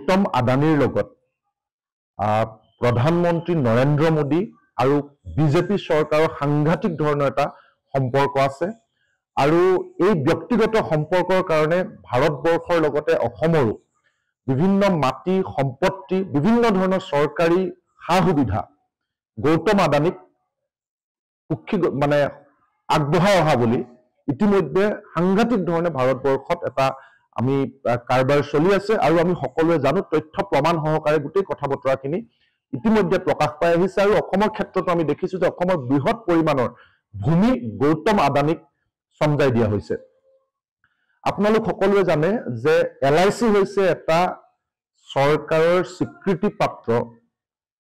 গৌতম আদানিৰ লগত প্ৰধানমন্ত্ৰী নৰেন্দ্ৰ মোদী আৰু বিজেপি চৰকাৰৰ সাংঘাতিক ধৰণৰ এটা সম্পৰ্ক আছে আৰু এই ব্যক্তিগত সম্পৰ্কৰ কাৰণে ভাৰতবৰ্ষৰ লগতে অসমৰো বিভিন্ন মাটি সম্পত্তি বিভিন্ন ধৰণৰ চৰকাৰী সা-সুবিধা গৌতম আদানিক মানে আগবঢ়াই অহা বুলি ইতিমধ্যে সাংঘাতিক ধৰণে ভাৰতবৰ্ষত এটা আমি কাৰবাৰ চলি আছে আৰু আমি সকলোৱে জানো তথ্য প্ৰমাণ সহকাৰে গোটেই কথা বতৰাখিনি ইতিমধ্যে প্ৰকাশ পাই আহিছে আৰু অসমৰ ক্ষেত্ৰতো আমি দেখিছো যে অসমৰ বৃহৎ পৰিমাণৰ ভূমি গৌতম আদানিক সমজাই দিয়া হৈছে আপোনালোক সকলোৱে জানে যে LIC হৈছে এটা চৰকাৰৰ স্বীকৃতিপ্ৰাপ্ত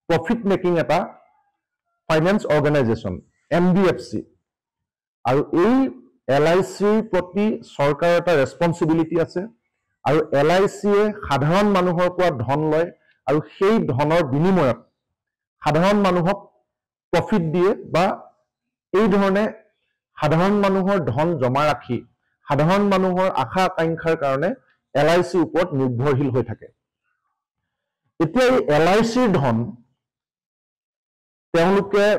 প্ৰফিট মেকিং এটা ফাইনেন্স অৰ্গানাইজেশ্যন NBFC আৰু এই LICৰ প্ৰতি চৰকাৰৰ এটা ৰেছপন্সিবিলিটি আছে আৰু LICয়ে সাধাৰণ মানুহৰ পৰা ধন লয় আৰু সেই ধনৰ বিনিময়ত সাধাৰণ মানুহক প্ৰফিট দিয়ে বা এই ধৰণে সাধাৰণ মানুহৰ ধন জমা ৰাখি সাধাৰণ মানুহৰ আশা আকাংক্ষাৰ কাৰণে LICৰ ওপৰত নিৰ্ভৰশীল হৈ থাকে এতিয়া এই LICৰ ধন তেওঁলোকে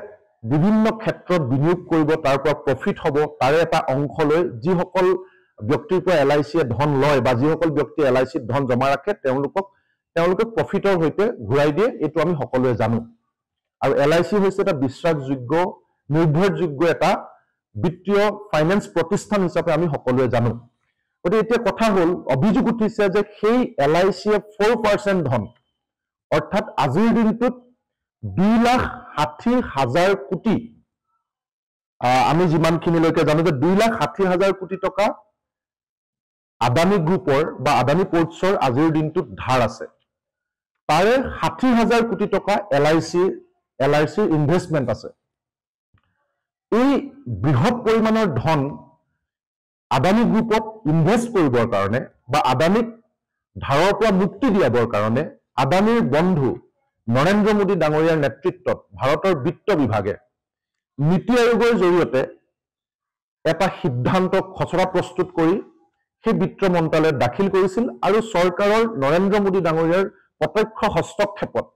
বিভিন্ন ক্ষেত্ৰত বিনিয়োগ কৰিব তাৰ পৰা প্ৰফিট হ'ব তাৰে এটা অংশ লৈ যিসকল ব্যক্তিৰ পৰা LICয়ে ধন লয় বা যিসকল ব্যক্তি LICত ধন জমা ৰাখে তেওঁলোকে প্ৰফিটৰ সৈতে ঘূৰাই দিয়ে এইটো আমি সকলোৱে জানো আৰু LIC হৈছে এটা বিশ্বাসযোগ্য নিৰ্ভৰযোগ্য এটা বিত্তীয় ফাইনেন্স প্ৰতিষ্ঠান হিচাপে আমি সকলোৱে জানো গতিকে এতিয়া কথা হ'ল অভিযোগ উঠিছে যে সেই LICয়ে 4% ধন অৰ্থাৎ আজিৰ দিনটোত 2,60,000 কোটি আমি যিমানখিনিলৈকে জানো যে 2,60,000 কোটি টকা আদানী গ্ৰুপৰ বা আদানী পোৰ্টছৰ আজিৰ দিনটোত ধাৰ আছে তাৰে 60,000 কোটি টকা LICৰ ইনভেষ্টমেণ্ট আছে এই বৃহৎ পৰিমাণৰ ধন আদানী গ্ৰুপত ইনভেষ্ট কৰিবৰ কাৰণে বা আদানীক ধাৰৰ পৰা মুক্তি দিয়াবৰ কাৰণে আদানীৰ বন্ধু নৰেন্দ্ৰ মোদী ডাঙৰীয়াৰ নেতৃত্বত ভাৰতৰ বিত্ত বিভাগে নীতি আয়োগৰ জৰিয়তে এটা সিদ্ধান্ত খচৰা প্ৰস্তুত কৰি সেই বিত্ত মন্ত্ৰালয়ত দাখিল কৰিছিল আৰু চৰকাৰৰ নৰেন্দ্ৰ মোদী ডাঙৰীয়াৰ প্ৰত্যক্ষ হস্তক্ষেপত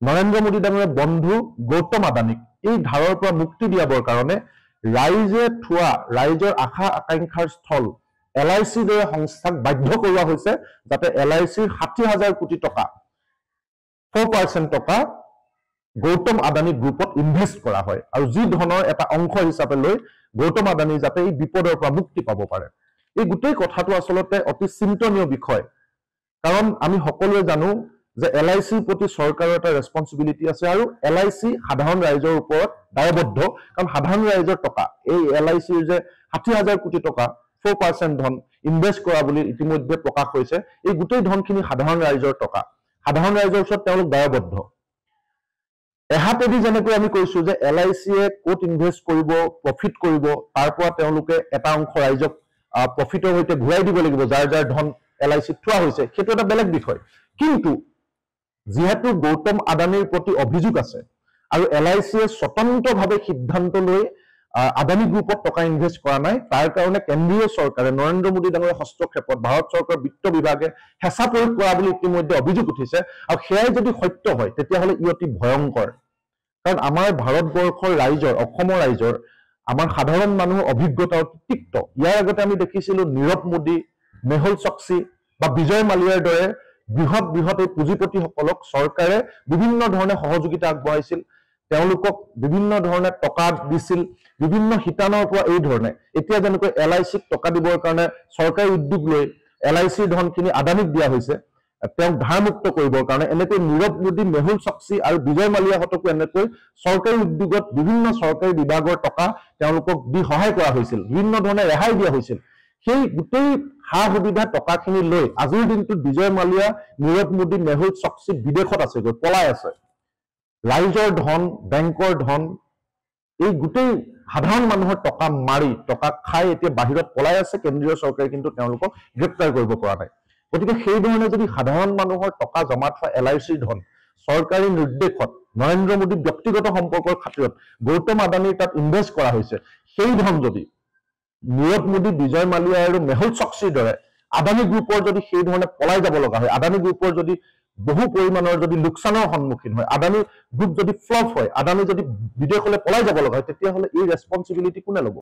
নৰেন্দ্ৰ মোদী ডাঙৰীয়াৰ বন্ধু গৌতম আদানিক এই ধাৰৰ পৰা মুক্তি দিয়াবৰ কাৰণে ৰাইজে থোৱা ৰাইজৰ আশা আকাংক্ষাৰ স্থল LICৰ দৰে সংস্থাক বাধ্য কৰোৱা হৈছে যাতে LICৰ 60,000 কোটি টকা 4% টকা গৌতম আদানী গ্ৰুপত ইনভেষ্ট কৰা হয় আৰু যি ধনৰ এটা অংশ হিচাপে লৈ গৌতম আদানী যাতে এই বিপদৰ পৰা মুক্তি পাব পাৰে এই গোটেই কথাটো আসলতে অতি চিন্তনীয় বিষয় কাৰণ আমি সকলোৱে জানো যে LICৰ প্ৰতি চৰকাৰৰ এটা ৰেছপন্সিবিলিটি আছে আৰু LIC সাধাৰণ ৰাইজৰ ওপৰত দায়বদ্ধ কাৰণ সাধাৰণ ৰাইজৰ টকা এই LICৰ যে 60,000 কোটি টকা 4% ধন ইনভেষ্ট কৰা বুলি ইতিমধ্যে প্ৰকাশ হৈছে এই গোটেই ধনখিনি সাধাৰণ ৰাইজৰ টকা সাধাৰণ ৰাইজৰ ওচৰত তেওঁলোক দায়বদ্ধ এহাতেদি যেনেকৈ আমি কৈছো যে LICয়ে কোট ইনভেষ্ট কৰিব প্ৰফিট কৰিব তাৰ পৰা তেওঁলোকে এটা অংশ ৰাইজক প্ৰফিটৰ সৈতে ঘূৰাই দিব লাগিব যাৰ যাৰ ধন LICত থোৱা হৈছে সেইটো এটা বেলেগ বিষয় কিন্তু যেহেতু গৌতম আদানীৰ প্ৰতি অভিযোগ আছে আৰু LICয়ে স্বতন্ত্ৰভাৱে সিদ্ধান্ত লৈ আদানী গ্ৰুপত টকা ইনভেষ্ট কৰা নাই তাৰ কাৰণে কেন্দ্ৰীয় চৰকাৰে নৰেন্দ্ৰ মোদী ডাঙৰীয়াৰ হস্তক্ষেপত ভাৰত চৰকাৰৰ বিত্ত বিভাগে হেঁচা প্ৰয়োগ কৰা বুলি ইতিমধ্যে অভিযোগ উঠিছে আৰু সেয়াই যদি সত্য হয় তেতিয়াহ'লে ই অতি ভয়ংকৰ কাৰণ আমাৰ ভাৰতবৰ্ষৰ ৰাইজৰ অসমৰ ৰাইজৰ আমাৰ সাধাৰণ মানুহৰ অভিজ্ঞতা অতি তিক্ত ইয়াৰ আগতে আমি দেখিছিলো নীৰৱ মোদী মেহুল চকচী বা বিজয় মালিয়াৰ দৰে বৃহৎ বৃহৎ এই পুঁজিপতিসকলক চৰকাৰে বিভিন্ন ধৰণে সহযোগিতা আগবঢ়াইছিল তেওঁলোকক বিভিন্ন ধৰণে টকা দিছিল বিভিন্ন শিতানৰ পৰা এই ধৰণে এতিয়া যেনেকৈ LICক টকা দিবৰ কাৰণে চৰকাৰী উদ্যোগ লৈ LICৰ ধনখিনি আদানীক দিয়া হৈছে তেওঁক ধাৰমুক্ত কৰিবৰ কাৰণে এনেকৈ নীৰৱ মোদী মেহুল চকচী আৰু বিজয় মালিয়াহঁতকো এনেকৈ চৰকাৰী উদ্যোগত বিভিন্ন চৰকাৰী বিভাগৰ টকা তেওঁলোকক দি সহায় কৰা হৈছিল বিভিন্ন ধৰণে ৰেহাই দিয়া হৈছিল সেই গোটেই হা সুবিধা টকাখিনি লৈ আজিৰ দিনটোত বিজয় মালিয়া নীৰৱ মোদী মেহুল চকচী বিদেশত আছে গৈ পলাই আছে ৰাইজৰ ধন বেংকৰ ধন এই গোটেই সাধাৰণ মানুহৰ টকা মাৰি টকা খাই এতিয়া বাহিৰত পলাই আছে কেন্দ্ৰীয় চৰকাৰে কিন্তু তেওঁলোকক গ্ৰেপ্তাৰ কৰিব পৰা নাই গতিকে সেই ধৰণে যদি সাধাৰণ মানুহৰ টকা জমা থোৱা LICৰ ধন চৰকাৰী নিৰ্দেশত নৰেন্দ্ৰ মোদী ব্যক্তিগত সম্পৰ্কৰ খাতিৰত গৌতম আদানীৰ তাত ইনভেষ্ট কৰা হৈছে সেই ধন যদি নীৰৱ মোদী বিজয় মালিয়া আৰু মেহুল চকচীৰ দৰে আদানী গ্ৰুপৰ যদি সেই ধৰণে পলাই যাব লগা হয় আদানী গ্ৰুপৰ যদি বহু পৰিমাণৰ যদি লোকচানৰ সন্মুখীন হয়, আদানী গ্ৰুপ যদি ফ্লপ হয়, আদানী যদি বিদেশলৈ পলাই যাব লগা হয়, তেতিয়াহ'লে এই ৰেছপন্সিবিলিটি কোনে ল'ব?